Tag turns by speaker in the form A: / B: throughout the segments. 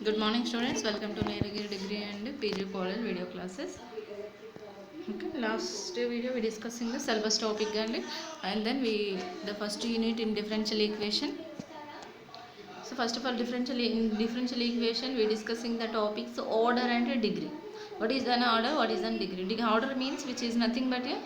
A: Good morning, students. Welcome to Niragiri Degree and PG College video classes. Okay, last video we discussing the syllabus topic and then the first unit in differential equation. So first of all, in differential equation we discussing the topics order and degree. What is an order? What is an degree? Order means which is nothing but a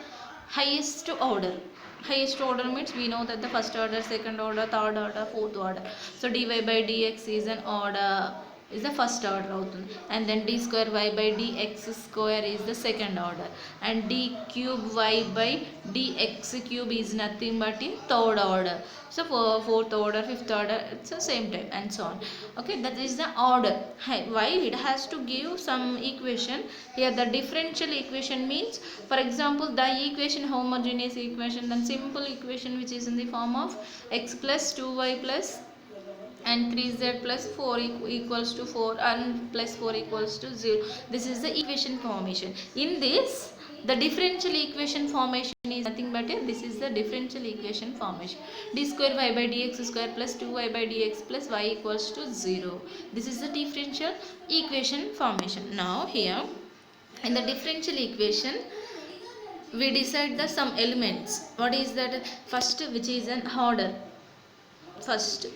A: highest order. Highest order means we know that the first order, second order, third order, fourth order. So dy by dx is an order, is the first order అవుతుంది, and then d square y by dx square is the second order, and d cube y by dx cube is nothing but in third order. So for fourth order, fifth order, it's the same type and so on. Okay, that is the order. Why it has to give some equation here. The differential equation means, for example, the equation homogeneous equation, then simple equation which is in the form of x plus 2y plus and 3z plus 4 equals to 4 and plus 4 equals to 0. This is the equation formation. In this, the differential equation formation is nothing but this is the differential equation formation. D square y by dx square plus 2y by dx plus y equals to 0. This is the differential equation formation. Now here in the differential equation we decide the some elements. What is that? First, which is an order. First,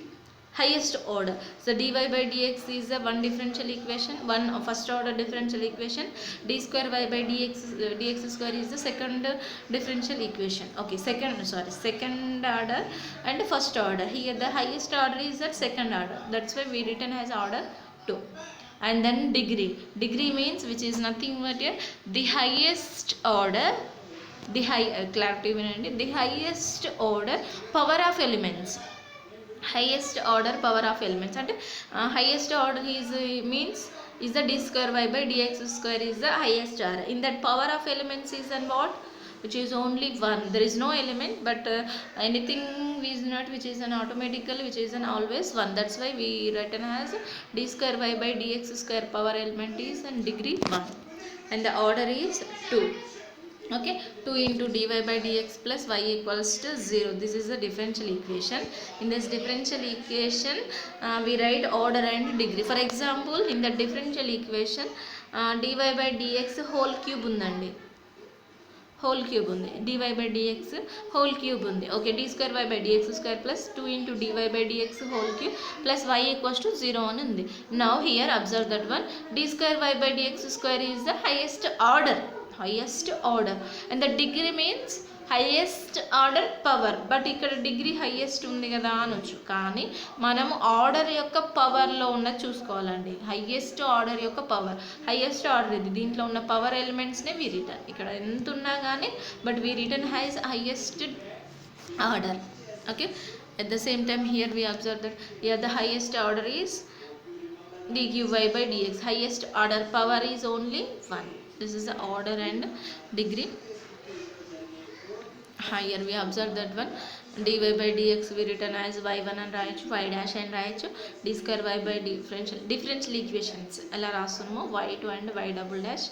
A: highest order. So dy by dx is a one differential equation, one first order differential equation. D square y by dx square is the second differential equation. Okay, second order and first order. Here the highest order is that second order. That's why we written as order 2. And then degree means which is nothing but the highest order, the highest order power of elements. Highest order power of elements, and highest order is means is the d square y by dx square is the highest order. In that power of elements is and what, which is only one. There is no element, but anything is not which is an automatical, which is an always one. That's why we written as d square y by dx square power element is and degree 1, and the order is 2. Okay, 2 into dy by dx plus y equals to 0. This is the differential equation. In this differential equation we write order and degree. For example, in the differential equation dy by dx whole cube ఉందండి, whole cube ఉంది, dy by dx whole cube ఉంది. Okay, d square y by dx square plus 2 into dy by dx whole cube plus y equals to 0 అని ఉంది. Now here observe that one, d square y by dx square is the highest order, and the degree means highest order power. But ఇక్కడ degree highest ఉంది కదా అనొచ్చు, కానీ మనం order యొక్క పవర్లో ఉన్న చూసుకోవాలండి. హైయెస్ట్ ఆర్డర్ యొక్క పవర్, హైయెస్ట్ ఆర్డర్ ఇది, దీంట్లో ఉన్న పవర్ ఎలిమెంట్స్నే వి రిటర్న్. ఇక్కడ ఎంత ఉన్నా కానీ but we return has highest order. Okay, at the same time here we observe that here the highest order is d cube y by dx. Highest order power is only 1. This is the order and degree. Here we observe that one, dy by dx we written as y1 అని రాయొచ్చు, y dash అని రాయొచ్చు. d square y by differential equations ఎలా రాస్తున్నామో y2 and y double dash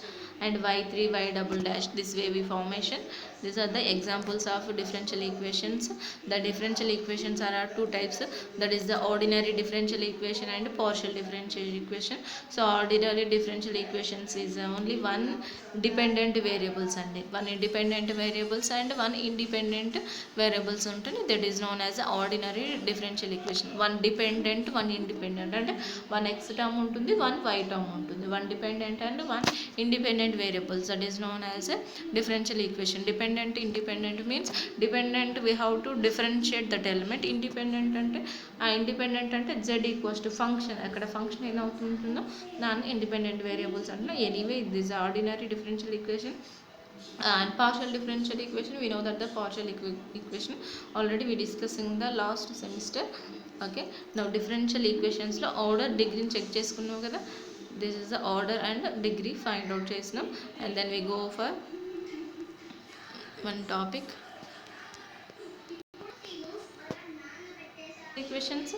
A: and y3 y double dash, this way we formation. These are the examples of differential equations. The differential equations are two types, that is the ordinary differential equation and partial differential equation. So ordinary differential equations is only one dependent variables and one independent variables and one independent variables ఉంటుంది. That is known as ordinary differential equation. One dependent, one independent, అంటే one x term ఉంటుంది, one y term ఉంటుంది. One dependent and one independent variables, that is known as a differential equation. Dependent independent means dependent we have to differentiate that element. Independent అంటే independent అంటే z equals to function, అక్కడ function ఏమవుతుంటుందో దాన్ని independent variables అంటే. Anyway this ordinary differential equation and partial differential equation. We know that the partial equation already we discussed in the last semester. Okay, now differential equations లో order డిగ్రీని check చేసుకున్నాం కదా. This is the order and degree find out చేసినాం, and then we go for one topic. Equations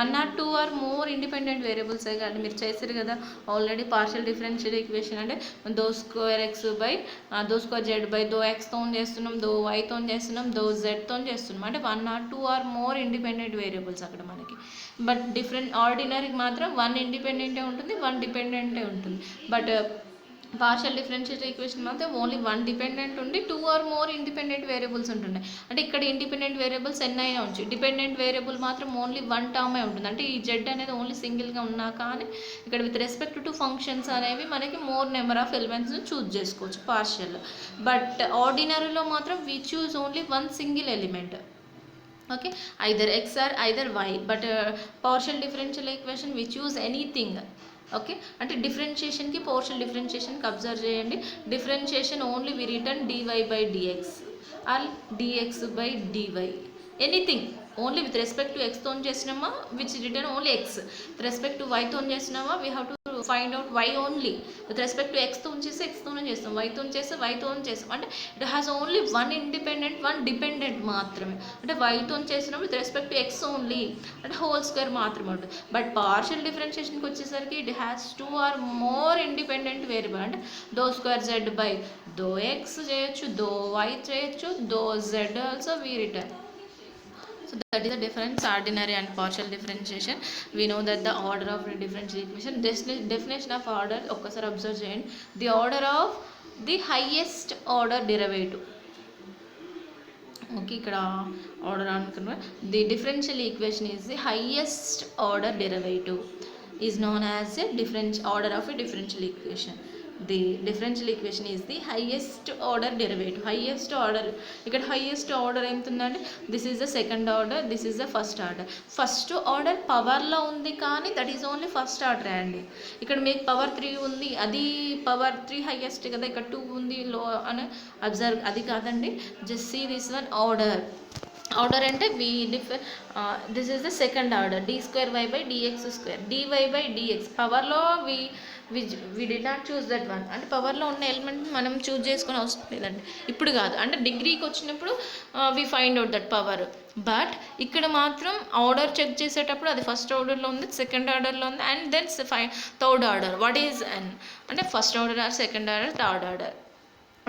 A: 1 or 2 or more independent variables కానీ మీరు చేశారు కదా already. Partial differential equation అంటే దో స్క్వేర్ ఎక్స్ బై దో స్క్వేర్ జెడ్ బై దో ఎక్స్తో చేస్తున్నాం, దో వైతో చేస్తున్నాం, దో జెడ్తో చేస్తున్నాం. అంటే 1 or 2 or more independent variables అక్కడ మనకి. బట్ డిఫరెంట్ ఆర్డినరీకి మాత్రం 1 ఇండిపెండెంటే ఉంటుంది, 1 డిపెండెంటే ఉంటుంది. బట్ పార్షియల్ డిఫరెన్షియల్ ఈక్వేషన్ మాత్రం ఓన్లీ 1 డిపెండెంట్ ఉండి 2 ఆర్ మోర్ ఇండిపెండెంట్ వేరియబుల్స్ ఉంటున్నాయి. అంటే ఇక్కడ ఇండిపెండెంట్ వేరియబుల్స్ ఎన్ని అయినా ఉంచి డిపెండెంట్ వేరియబుల్ మాత్రం ఓన్లీ 1 టర్మే ఉంటుంది. అంటే ఈ జెడ్ అనేది ఓన్లీ సింగిల్గా ఉన్నా కానీ ఇక్కడ విత్ రెస్పెక్ట్ టు ఫంక్షన్స్ అనేవి మనకి మోర్ నెంబర్ ఆఫ్ ఎలిమెంట్స్ని చూస్ చేసుకోవచ్చు పార్షియల్. బట్ ఆర్డినరీలో మాత్రం we choose only 1 single element. Okay, either x or either y. But partial differential equation we choose anything. Okay, అంటే డిఫరెన్షియేషన్కి పార్షియల్ డిఫరెన్షియేషన్కి అబ్జర్వ్ చేయండి. Differentiation only we return dy by dx or dx by dy, anything only with respect to ఎక్స్తో చేసినామా which return only x, with respect to వైతో చేసినామా we have to find out y only, with respect to ఎక్స్తో చేస్తే ఎక్స్తోనే చేస్తాం, వైతో చేస్తే వైతో చేస్తాం. అంటే it has only 1 independent 1 dependent మాత్రమే. అంటే వైతో చేసినాం with respect to x only, అంటే హోల్ స్క్వేర్ మాత్రమే ఉంటుంది. బట్ పార్షియల్ డిఫరెన్షియేషన్కి వచ్చేసరికి it has 2 or more independent variable. అంటే దో స్క్వేర్ జెడ్ బై దో ఎక్స్ చేయొచ్చు, దో వై చేయొచ్చు, దో z also we return. So that is the difference ordinary and partial differentiation. We know that the order of the differential equation, definition of order okkasari observe cheyandi. The order of the highest order derivative. Okay, ikkada order anukunna the differential equation is the highest order derivative is known as a order of a differential equation. The differential equation is the highest order derivative. Highest order, ఇక్కడ highest order ఎంతుందంటే this is the second order, this is the first order. First order పవర్లో ఉంది కానీ that is only first order అండి. ఇక్కడ మీకు power 3 ఉంది, అది power 3 highest కదా, ఇక్కడ 2 ఉంది లో అని అబ్జర్వ్, అది కాదండి. Just see this one order. Order అంటే this is the second order, d square y by dx square, dy by dx. పవర్లో we do not choose that one. అంటే పవర్లో ఉన్న ఎలిమెంట్ మనం చూస్ చేసుకునే అవసరం లేదండి, ఇప్పుడు కాదు. అంటే డిగ్రీకి వచ్చినప్పుడు we find out that power. But ఇక్కడ మాత్రం ఆర్డర్ చెక్ చేసేటప్పుడు అది ఫస్ట్ ఆర్డర్లో ఉంది, సెకండ్ ఆర్డర్లో ఉంది, and then third order. What is n అంటే first order or second order third order,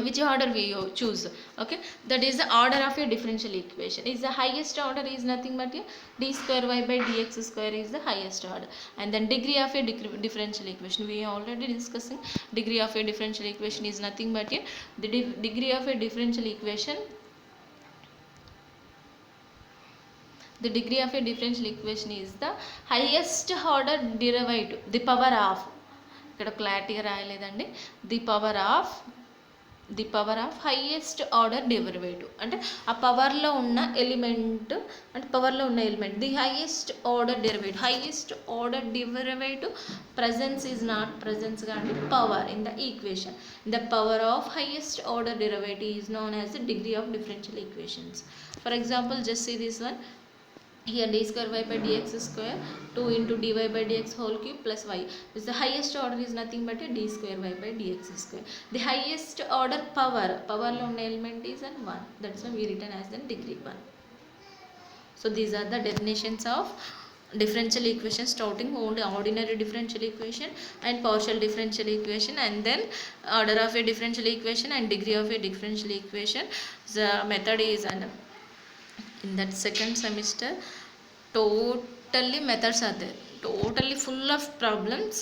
A: which order we choose. Okay, that is the order of a differential equation. Is the highest order is nothing but a d square y by dx square is the highest order. And then degree of a differential equation, we are already discussing. Degree of a differential equation is nothing but a the degree of a differential equation. The degree of a differential equation is the highest order derivative, the power of, ఇక్కడ క్లారిటీగా రాయలేదండి, the power of highest order derivative. అంటే ఆ పవర్లో ఉన్న element, అంటే పవర్లో ఉన్న element the highest order derivative. Highest order derivative presence is not presence కానీ power in the equation. The power of highest order derivative is known as the degree of differential equations. For example, just see this one. Here d square y by dx square 2 into dy by dx whole cube plus y. This the highest order is nothing but a d square y by dx square. The highest order power lo unna element is an 1. That's why we written as the degree 1. So these are the definitions of differential equation, starting only ordinary differential equation and partial differential equation, and then order of a differential equation and degree of a differential equation. The method is in that second semester totally methods are there, totally full of problems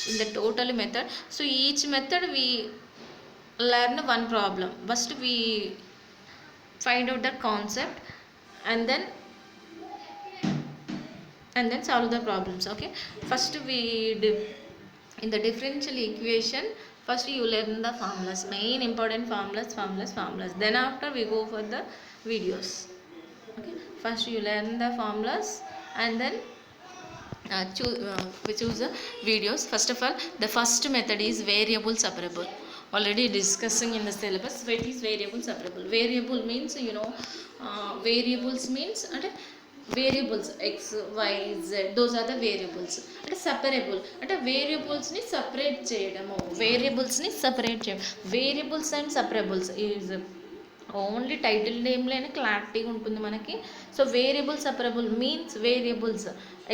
A: in the totally method. So each method we learn one problem. First we find out the concept and then solve the problems. Okay, first we in the differential equation, first you learn the formulas, main important formulas. Then after we go for the videos. Okay, first you learn the formulas and then we choose the videos. First of all, the first method is variable separable. Already discussing in the syllabus what is variable separable. Variable means variables means variables x y z, those are the variables. అంటే separable అంటే variables ని separate చేయడము, variables ని separate చేయడం. Variables and separables is ఓన్లీ title నేమ్లోనే క్లారిటీగా ఉంటుంది మనకి. So variable separable means variables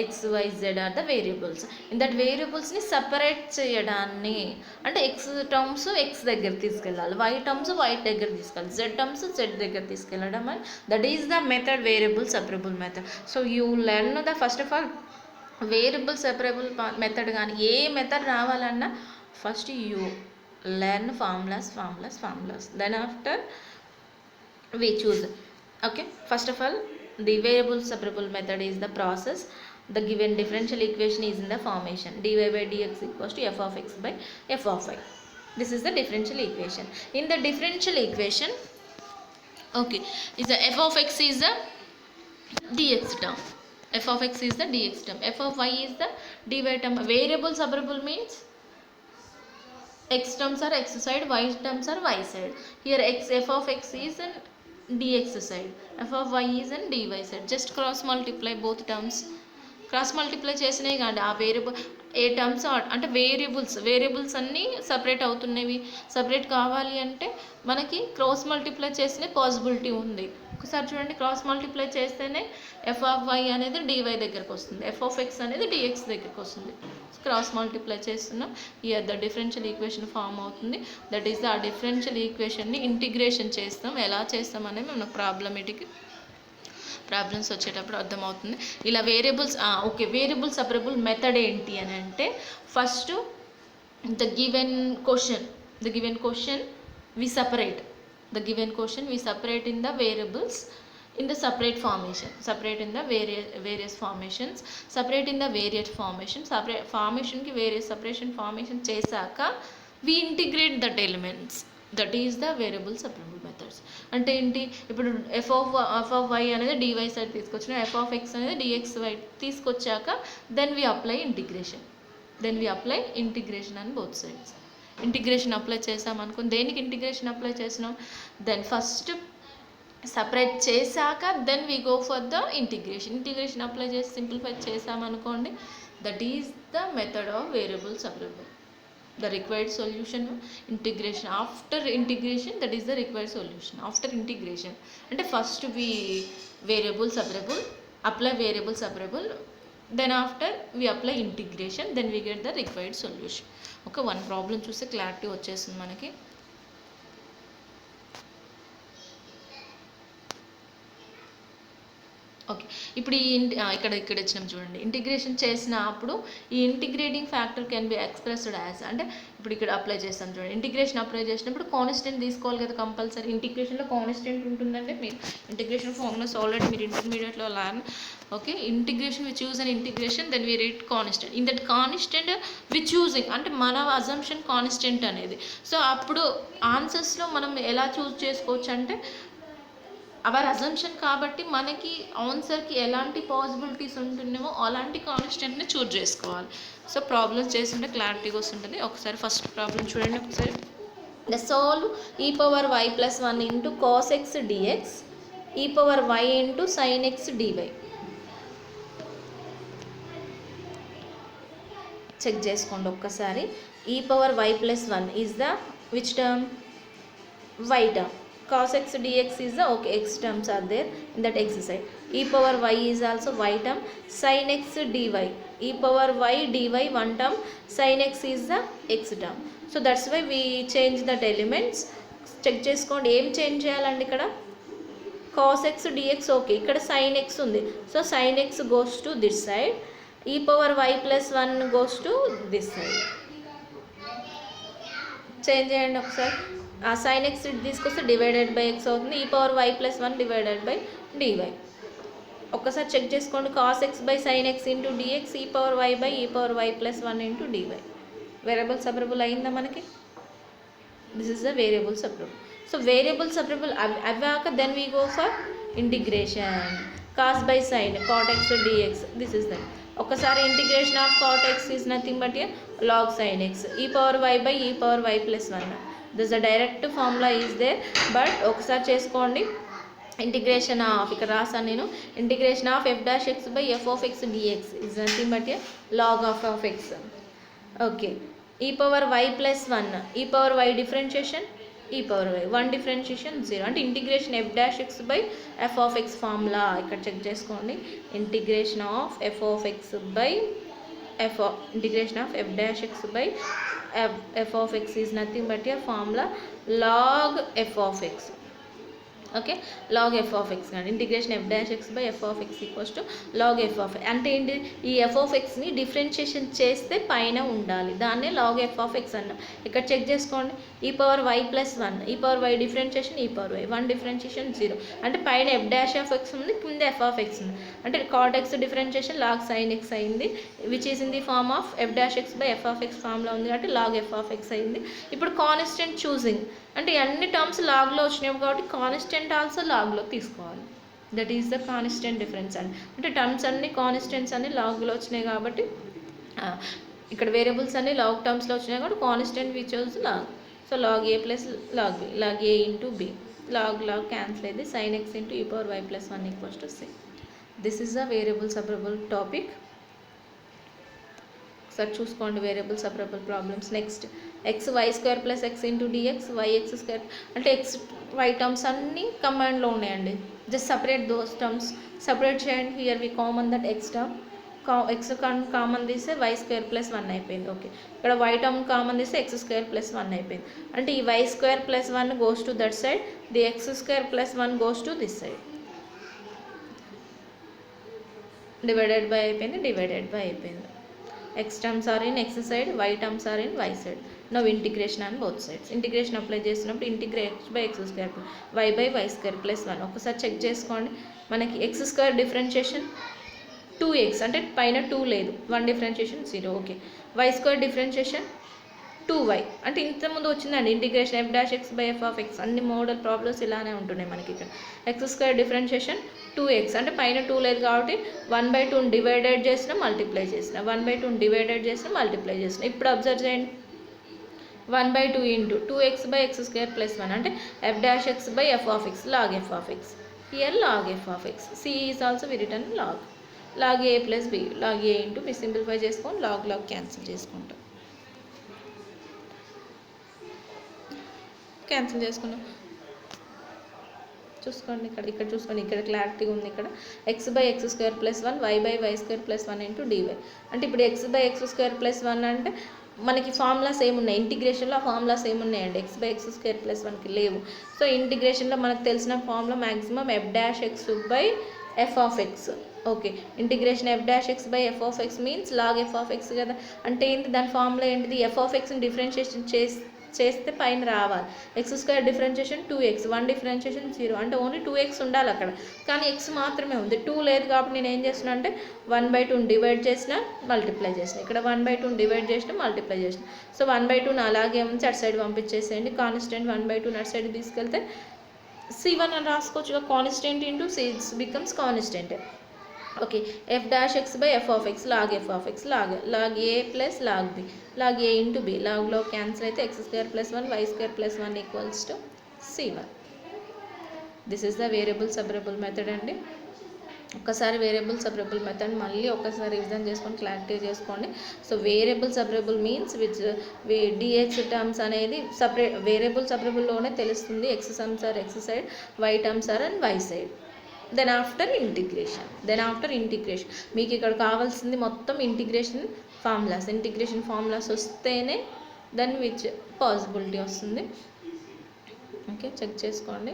A: XYZ are the variables. In that వేరియబుల్స్ని సపరేట్ చేయడాన్ని, అంటే ఎక్స్ టర్మ్స్ ఎక్స్ దగ్గర తీసుకెళ్ళాలి, వై టర్మ్స్ వై దగ్గర తీసుకెళ్ళాలి, జెడ్ టర్మ్స్ జెడ్ దగ్గర తీసుకెళ్ళడం అని that is the method variable separable method. So you learn the first of all variable separable method. కానీ ఏ మెథడ్ రావాలన్నా first you learn formulas then after we choose. Okay, first of all, the variable separable method is the process. The given differential equation is in the formation dy by dx equals to f of x by f of y. This is the differential equation. In the differential equation, okay, is the f of x is the dx term, f of x is the dx term, f of y is the dy term. Variable separable means x terms are x side, y terms are y side. Here f of x is an dx side, f of y is an dy side. Just cross multiply both terms. Cross multiply చేసినాయి కానీ ఆ variable ఏ terms అంటే variables అన్నీ separate అవుతున్నవి. Separate కావాలి అంటే మనకి cross multiply చేసిన possibility ఉంది. ఒకసారి చూడండి, క్రాస్ మల్టిప్లై చేస్తేనే ఎఫ్ ఆఫ్ వై అనేది డివై దగ్గరకు వస్తుంది, ఎఫ్ ఆఫ్ ఎక్స్ అనేది డిఎక్స్ దగ్గరకు వస్తుంది. క్రాస్ మల్టిప్లై చేస్తున్నాం, here the differential equation form అవుతుంది. That is the uh differential ఈక్వేషన్ని ఇంటిగ్రేషన్ చేస్తాం. ఎలా చేస్తాం అనేది మనకు ప్రాబ్లమ్స్ వచ్చేటప్పుడు అర్థమవుతుంది. ఇలా variables okay, variable separable method ఏంటి అని అంటే first the given question we separate in the variables in the separate formation, separate in the various formations, separate in the various formation, separate formation ki various separation formation chesaka we integrate that elements. That is the variable separable methods. అంటే ఏంటి, ఇప్పుడు f of y అనేది dy side తీసుకొచ్చిన, f of x అనేది dx y తీసుకొచ్చాక then we apply integration అని both sides. Integration apply చేసామనుకోండి, దేనికి ఇంటిగ్రేషన్ అప్లై చేసినాం, దెన్ ఫస్ట్ సపరేట్ చేశాక then we go for the integration apply చేసి సింప్లిఫై చేసామనుకోండి, that is the method of variable separable. The required solution integration, after integration, that is the required solution after integration. And first we apply variable separable, then after we apply integration, then we get the required solution. Okay, one problem చూస్తే clarity వచ్చేస్తుంది మనకి. Okay, ఇప్పుడు ఇక్కడ ఇచ్చినాం చూడండి, integration చేసినప్పుడు ఈ integrating factor can be expressed as, అంటే ఇప్పుడు ఇక్కడ అప్లై చేస్తాం చూడండి, ఇంటిగ్రేషన్ అప్లై చేసినప్పుడు కాన్స్టెంట్ తీసుకోవాలి కదా కంపల్సరీ. ఇంటిగ్రేషన్లో కాన్స్టెంట్ ఉంటుందంటే మీరు ఇంటిగ్రేషన్ ఫార్ములాస్ ఆల్రెడీ మీరు ఇంటర్మీడియట్లో learn. Okay, integration we choose and integration then we read constant. In that constant we choosing అంటే మన అజంప్షన్ కాన్స్టెంట్ అనేది. సో అప్పుడు ఆన్సర్స్లో మనం ఎలా చూస్ చేసుకోవచ్చు అంటే అవర్ అజంప్షన్ కాబట్టి మనకి ఆన్సర్కి ఎలాంటి పాసిబిలిటీస్ ఉంటున్నామో అలాంటి కాన్స్టెంట్ని చూజ్ చేసుకోవాలి. సో ప్రాబ్లమ్స్ చేస్తుంటే క్లారిటీగా వస్తుంటుంది. ఒకసారి ఫస్ట్ ప్రాబ్లం చూడండి ఒకసారి. The solve e power y plus 1 into cos x dx e power y into sine x dy. Check చేసుకోండి ఒక్కసారి. e power y plus 1 is the which term, y term. Cos x dx is the okay, x terms are there in that x side. E power y is also y term. Sin x dy, e power y dy one term, sin x is the x term. So that's why we change that elements. Check చేసుకోండి ఏం change చేయాలండి ఇక్కడ. cos x dx okay, ఇక్కడ sin x ఉంది, so sin x goes to this side, e power y plus 1 goes to this side. Change చేయండి ఒకసారి. Sine x తీసుకొస్తే divided by x అవుతుంది, e power y plus 1 divided by dy. ఒక్కసారి check చేసుకోండి, cos x by sine x into dx e power y by e power y plus 1 into dy. Variable separable అయిందా మనకి? This is the variable separable. So variable separable అవ్వాక then we go for integration. Cos by sine cot x dx, this is that. ఒకసారి integration of cot x is nothing but log sine x e power y by e power y plus 1. This the direct formula is there, but ఒకసారి చేసుకోండి. Integration of ఇక్కడ రాసాను నేను, integration of f dash x by f of x dx is nothing but log of x. Okay, e power y plus 1 e power y differentiation e power y. 1 differentiation 0 అంటే ఇంటిగ్రేషన్ f dash x by f of x formula ఇక్కడ check చేసుకోండి. Integration of f of x by integration of f dash x by f of x is nothing but a formula log f of x. Okay, log f of x కానీ integration f dash x by f of x equals to log f of x అంటే ఏంటి, ఈ f of xని differentiation చేస్తే పైన ఉండాలి, దాన్నే log f of x అన్నాం. ఇక్కడ చెక్ చేసుకోండి, e power y plus 1, e power y differentiation e power y, 1 differentiation 0 అంటే పైన f dash of x ఉంది, కింద f of x ఉంది అంటే cot x differentiation log sin x అయింది, which is in the form of f dash x by f of x ఫార్మ్లో ఉంది కాబట్టి log f of x అయింది. ఇప్పుడు కాన్స్టెంట్ చూసింగ్ అంటే అన్ని టర్మ్స్ లాగ్లో వచ్చినాయి కాబట్టి కాన్స్టెంట్ ఆల్సో లాగ్లో తీసుకోవాలి. That is the constant difference అంటే టర్మ్స్ అన్ని కాన్స్టెంట్స్ అన్ని లాగ్లో వచ్చినాయి కాబట్టి ఇక్కడ వేరియబుల్స్ అన్ని లాగ్ టర్మ్స్లో వచ్చినాయి కాబట్టి constant which was log. So log a plus log b, log a into b, log cancel అయింది, sine x into e power y plus 1 equals to c. This is the variable separable topic. ఒకసారి చూసుకోండి variable separable problems. Next x y square plus x into dx y x square అంటే x y terms అన్నీ కంబైన్డ్లో ఉన్నాయండి. Just separate those terms, separate చేయండి. Here we common that x term, x common తీస్తే y square plus 1 అయిపోయింది. Okay, ఇక్కడ y term common తీస్తే x square plus 1 అయిపోయింది. అంటే ఈ y square plus 1 goes to that side, the x square plus 1 goes to this side. Divided by అయిపోయింది, divided by అయిపోయింది. x terms are in x side, y terms are in y side. Now integration on both sides. Integration apply చేసినప్పుడు integrate x by x square y by y square plus 1. ఒకసారి check చేసుకోండి, మనకి x square differentiation 2x అంటే పైన 2 లేదు, 1 differentiation 0. Okay, y square differentiation 2y అంటే ఇంతకుముందు వచ్చిందండి integration f dash x by f of x. అన్ని మోడల్ ప్రాబ్లమ్స్ ఇలానే ఉంటున్నాయి మనకి. ఇక్కడ x స్క్వేర్ డిఫరెన్షియేషన్ 2x అంటే పైన 2 లేదు కాబట్టి 1/2 డివైడెడ్ చేసిన మల్టిప్లై చేసిన, 1/2 డివైడెడ్ చేసిన మల్టిప్లై చేసిన. ఇప్పుడు అబ్జర్వ్ చేయండి, 1/2 into 2x by x square plus 1 అంటే f dash x by f of x, log f of x. Here log f of x. c is also we written log a plus b, log a ఇంటూ b simplify చేసుకొని log cancel చేసుకుంటాం, cancel చేసుకున్నాం. చూసుకోండి ఇక్కడ చూసుకోండి, ఇక్కడ క్లారిటీగా ఉంది. ఇక్కడ x by x square plus 1 y by y square plus 1 into dy అంటే ఇప్పుడు x by x square plus 1 అంటే మనకి ఫార్ములాస్ ఏమున్నాయి, ఇంటిగ్రేషన్లో ఫార్ములాస్ ఏమున్నాయండి, x by x square plus 1కి లేవు. సో ఇంటిగ్రేషన్లో మనకు తెలిసిన formula maximum f dash x by f of x. Okay, integration f dash x by f of x means log f of x కదా. అంటే ఏంటి దాని ఫార్ములా ఏంటిది, ఎఫ్ ఆఫ్ ఎక్స్ని డిఫరెన్షియేషన్ చేస్తే పైన రావాలి. X square differentiation 2x, 1 differentiation 0 అంటే only 2x ఉండాలి అక్కడ, కానీ ఎక్స్ మాత్రమే ఉంది, 2 లేదు కాబట్టి నేను ఏం చేస్తున్నా అంటే 1/2 డివైడ్ చేసిన మల్టిప్లై చేసిన, ఇక్కడ 1/2 డివైడ్ చేసిన మల్టిప్లై చేసిన. సో 1/2 అలాగే ఉంది, అటు సైడ్ పంపించేసేయండి. కాన్స్టెంట్ 1/2 అటు సైడ్ తీసుకెళ్తే c1 అని రాసుకోవచ్చు. Constant into c becomes constant. Okay, f dash x by f of x, log f of x, log a plus log b, log a into b, లాగ్లో cancel అయితే x square plus 1 y square plus 1 equals to c1. This is the variable separable method అండి. ఒక్కసారి variable separable method మళ్ళీ ఒక్కసారి revision చేసుకొని clarity చేసుకోండి. So variable separable means which dx terms అనేది separate variable సపరబుల్లోనే తెలుస్తుంది. X terms are x side, y terms are and y side. Then after integration మీకు ఇక్కడ కావాల్సింది మొత్తం ఇంటిగ్రేషన్ ఫార్ములాస్ వస్తేనే దాని విచ్ పాసిబిలిటీ వస్తుంది. ఓకే, చెక్ చేసుకోండి.